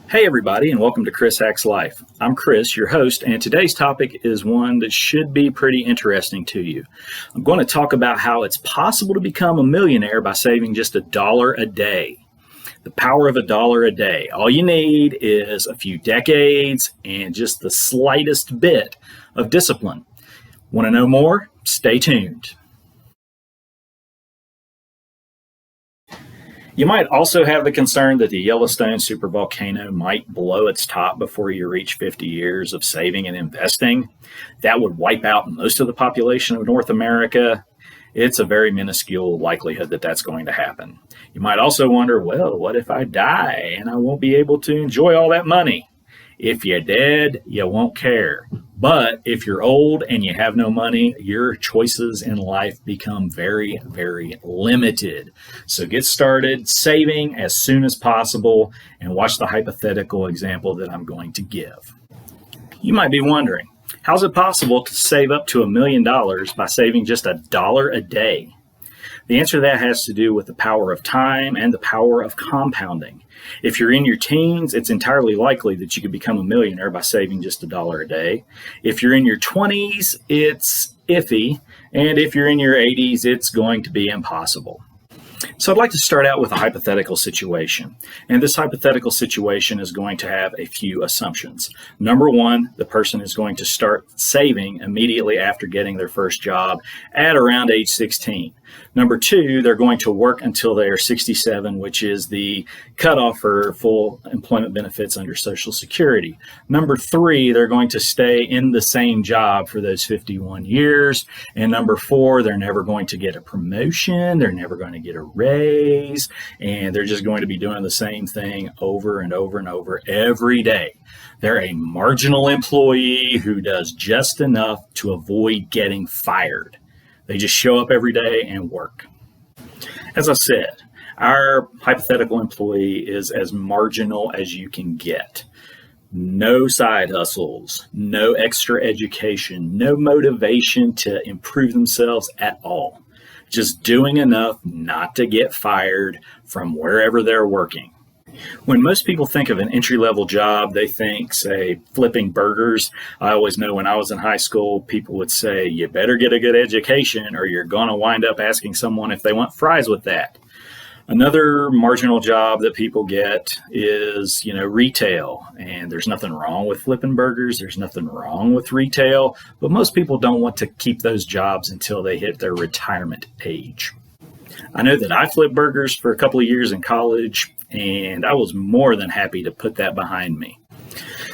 Hey everybody, and welcome to Chris Hacks Life. I'm Chris, your host, and today's topic is one that should be pretty interesting to you. I'm going to talk about how it's possible to become a millionaire by saving just $1 a day. The power of $1 a day. All you need is a few decades and just the slightest bit of discipline. Want to know more? Stay tuned. You might also have the concern that the Yellowstone supervolcano might blow its top before you reach 50 years of saving and investing. That would wipe out most of the population of North America. It's a very minuscule likelihood that that's going to happen. You might also wonder, well, what if I die and I won't be able to enjoy all that money? If you're dead, you won't care. But if you're old and you have no money, your choices in life become very, very limited. So get started saving as soon as possible and watch the hypothetical example that I'm going to give. You might be wondering, how's it possible to save up to $1 million by saving just $1 a day? The answer to that has to do with the power of time and the power of compounding. If you're in your teens, it's entirely likely that you could become a millionaire by saving just $1 a day. If you're in your 20s, it's iffy. And if you're in your 80s, it's going to be impossible. So I'd like to start out with a hypothetical situation. And this hypothetical situation is going to have a few assumptions. Number one, the person is going to start saving immediately after getting their first job at around age 16. Number two, they're going to work until they are 67, which is the cutoff for full employment benefits under Social Security. Number three, they're going to stay in the same job for those 51 years. And number four, they're never going to get a promotion. They're never going to get a raise. And they're just going to be doing the same thing over and over and over every day. They're a marginal employee who does just enough to avoid getting fired. They just show up every day and work. As I said, our hypothetical employee is as marginal as you can get. No side hustles, no extra education, no motivation to improve themselves at all. Just doing enough not to get fired from wherever they're working. When most people think of an entry-level job, they think, say, flipping burgers. I always know when I was in high school, people would say, you better get a good education or you're going to wind up asking someone if they want fries with that. Another marginal job that people get is, retail. And there's nothing wrong with flipping burgers. There's nothing wrong with retail. But most people don't want to keep those jobs until they hit their retirement age. I know that I flipped burgers for a couple of years in college, and I was more than happy to put that behind me.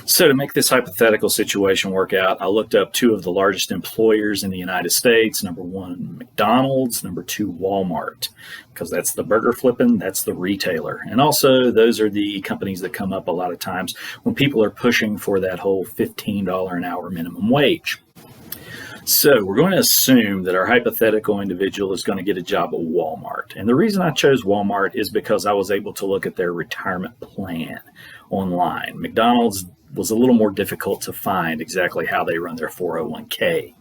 So to make this hypothetical situation work out, I looked up two of the largest employers in the United States. Number one, McDonald's. Number two, Walmart, because that's the burger flipping, that's the retailer. And also, those are the companies that come up a lot of times when people are pushing for that whole $15 an hour minimum wage. So we're going to assume that our hypothetical individual is going to get a job at Walmart. And the reason I chose Walmart is because I was able to look at their retirement plan online. McDonald's was a little more difficult to find exactly how they run their 401k.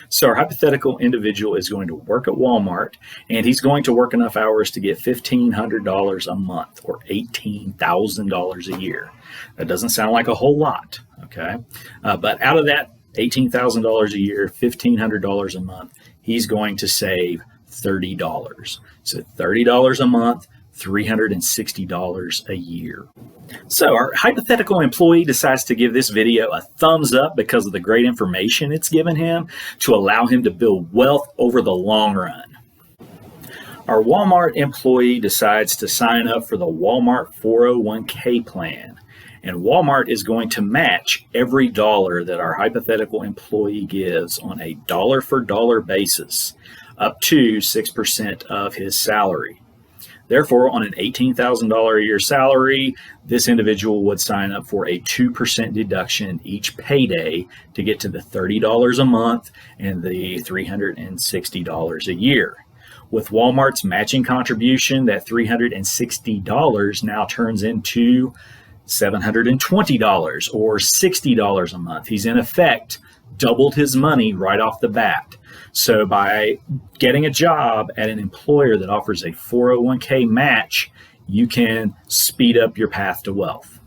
So our hypothetical individual is going to work at Walmart, and he's going to work enough hours to get $1,500 a month or $18,000 a year. That doesn't sound like a whole lot, okay? But out of that $18,000 a year, $1,500 a month, he's going to save $30. So $30 a month, $360 a year. So our hypothetical employee decides to give this video a thumbs up because of the great information it's given him to allow him to build wealth over the long run. Our Walmart employee decides to sign up for the Walmart 401k plan. And Walmart is going to match every dollar that our hypothetical employee gives on a dollar-for-dollar basis, up to 6% of his salary. Therefore, on an $18,000 a year salary, this individual would sign up for a 2% deduction each payday to get to the $30 a month and the $360 a year. With Walmart's matching contribution, that $360 now turns into $720 or $60 a month. He's in effect doubled his money right off the bat. So by getting a job at an employer that offers a 401k match, you can speed up your path to wealth.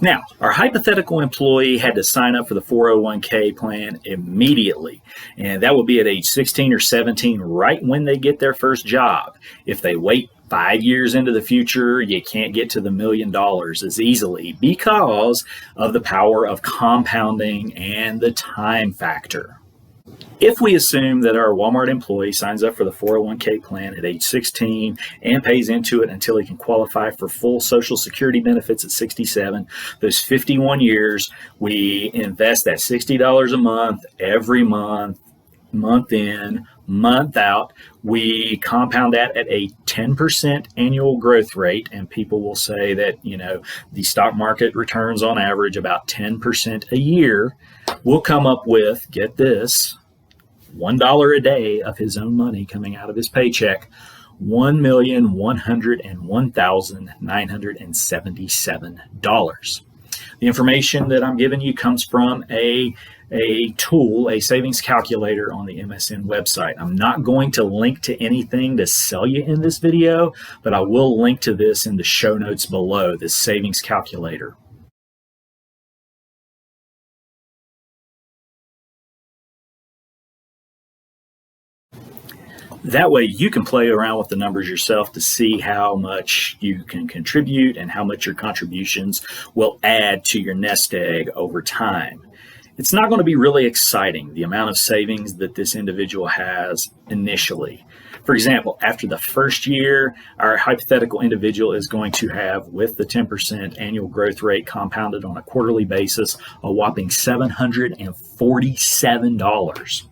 Now, our hypothetical employee had to sign up for the 401k plan immediately, and that would be at age 16 or 17, right when they get their first job. If they wait 5 years into the future, you can't get to the $1 million as easily because of the power of compounding and the time factor. If we assume that our Walmart employee signs up for the 401k plan at age 16 and pays into it until he can qualify for full Social Security benefits at 67, those 51 years, we invest that $60 a month every month, month in, month out. We compound that at a 10% annual growth rate, and people will say that, the stock market returns on average about 10% a year. We'll come up with, get this, $1 a day of his own money coming out of his paycheck, $1,101,977. The information that I'm giving you comes from a tool, a savings calculator on the MSN website. I'm not going to link to anything to sell you in this video, but I will link to this in the show notes below, this savings calculator. That way you can play around with the numbers yourself to see how much you can contribute and how much your contributions will add to your nest egg over time. It's not going to be really exciting, the amount of savings that this individual has initially. For example, after the first year, our hypothetical individual is going to have, with the 10% annual growth rate compounded on a quarterly basis, a whopping $747.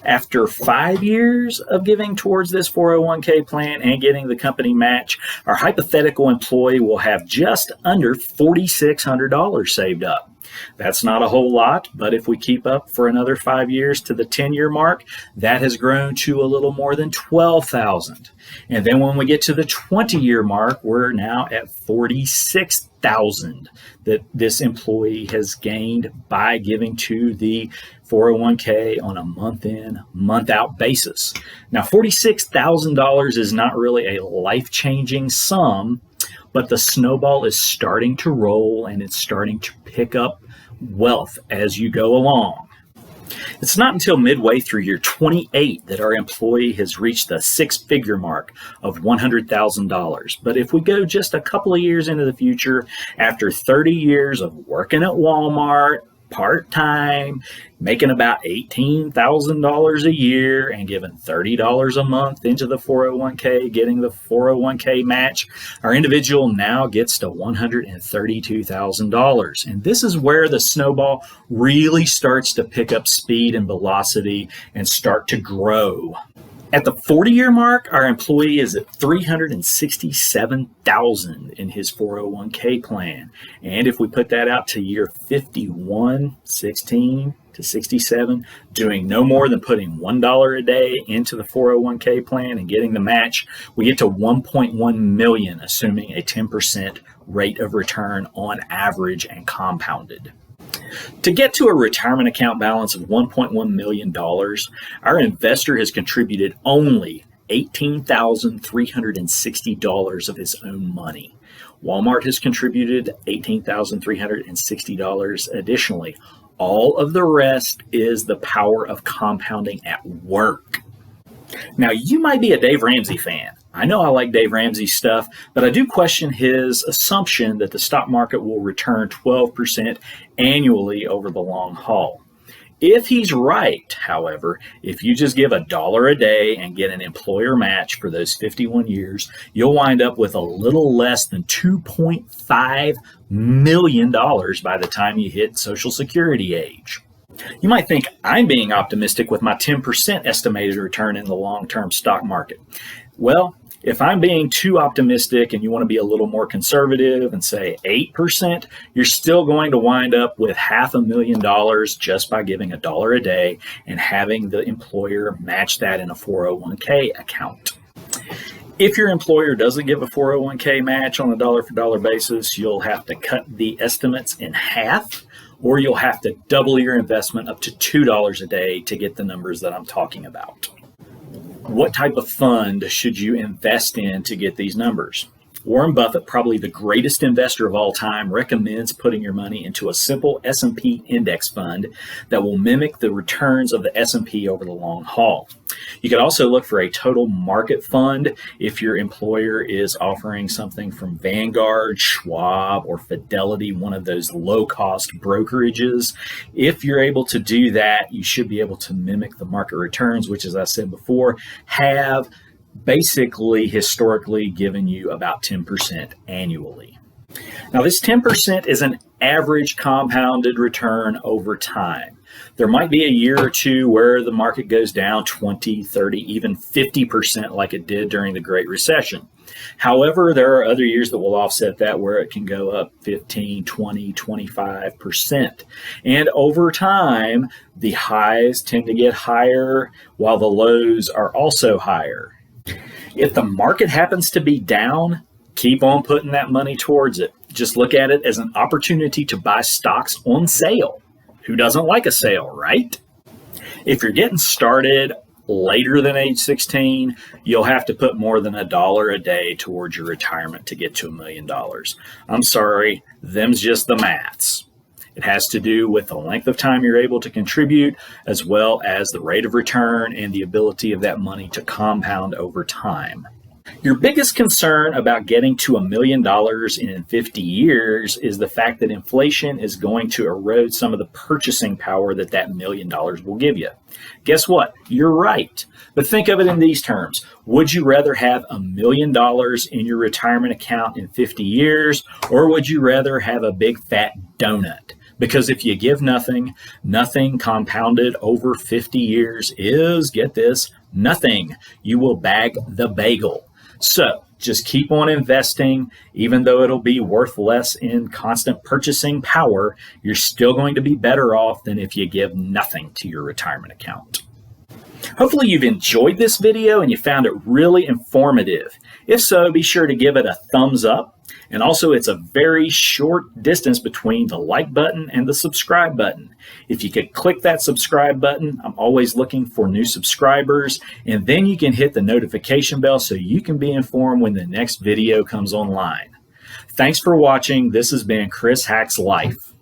After 5 years of giving towards this 401k plan and getting the company match, our hypothetical employee will have just under $4,600 saved up. That's not a whole lot, but if we keep up for another 5 years to the 10-year mark, that has grown to a little more than $12,000. And then when we get to the 20-year mark, we're now at $46,000 that this employee has gained by giving to the 401k on a month in, month out basis. Now, $46,000 is not really a life-changing sum, but the snowball is starting to roll and it's starting to pick up wealth as you go along. It's not until midway through year 28 that our employee has reached the six-figure mark of $100,000. But if we go just a couple of years into the future, after 30 years of working at Walmart, part-time, making about $18,000 a year and giving $30 a month into the 401k, getting the 401k match, our individual now gets to $132,000. And this is where the snowball really starts to pick up speed and velocity and start to grow. At the 40-year mark, our employee is at $367,000 in his 401k plan. And if we put that out to year 51, 16 to 67, doing no more than putting $1 a day into the 401k plan and getting the match, we get to $1.1 million, assuming a 10% rate of return on average and compounded. To get to a retirement account balance of $1.1 million, our investor has contributed only $18,360 of his own money. Walmart has contributed $18,360 additionally. All of the rest is the power of compounding at work. Now, you might be a Dave Ramsey fan. I know I like Dave Ramsey's stuff, but I do question his assumption that the stock market will return 12% annually over the long haul. If he's right, however, if you just give $1 a day and get an employer match for those 51 years, you'll wind up with a little less than $2.5 million by the time you hit Social Security age. You might think I'm being optimistic with my 10% estimated return in the long-term stock market. Well, if I'm being too optimistic and you want to be a little more conservative and say 8%, you're still going to wind up with $500,000 just by giving $1 a day and having the employer match that in a 401k account. If your employer doesn't give a 401k match on a dollar-for-dollar basis, you'll have to cut the estimates in half, or you'll have to double your investment up to $2 a day to get the numbers that I'm talking about. What type of fund should you invest in to get these numbers? Warren Buffett, probably the greatest investor of all time, recommends putting your money into a simple S&P index fund that will mimic the returns of the S&P over the long haul. You could also look for a total market fund if your employer is offering something from Vanguard, Schwab, or Fidelity, one of those low-cost brokerages. If you're able to do that, you should be able to mimic the market returns, which, as I said before, have basically historically given you about 10% annually. Now, this 10% is an average compounded return over time. There might be a year or two where the market goes down 20, 30, even 50% like it did during the Great Recession. However, there are other years that will offset that where it can go up 15, 20, 25%. And over time, the highs tend to get higher while the lows are also higher. If the market happens to be down, keep on putting that money towards it. Just look at it as an opportunity to buy stocks on sale. Who doesn't like a sale, right? If you're getting started later than age 16, you'll have to put more than $1 a day towards your retirement to get to $1 million. I'm sorry, them's just the maths. It has to do with the length of time you're able to contribute, as well as the rate of return and the ability of that money to compound over time. Your biggest concern about getting to $1 million in 50 years is the fact that inflation is going to erode some of the purchasing power that $1 million will give you. Guess what? You're right. But think of it in these terms. Would you rather have $1 million in your retirement account in 50 years, or would you rather have a big fat donut? Because if you give nothing, nothing compounded over 50 years is, get this, nothing. You will bag the bagel. So just keep on investing. Even though it'll be worth less in constant purchasing power, you're still going to be better off than if you give nothing to your retirement account. Hopefully you've enjoyed this video and you found it really informative. If so, be sure to give it a thumbs up. And also, it's a very short distance between the like button and the subscribe button. If you could click that subscribe button, I'm always looking for new subscribers. And then you can hit the notification bell so you can be informed when the next video comes online. Thanks for watching. This has been Chris Hacks Life.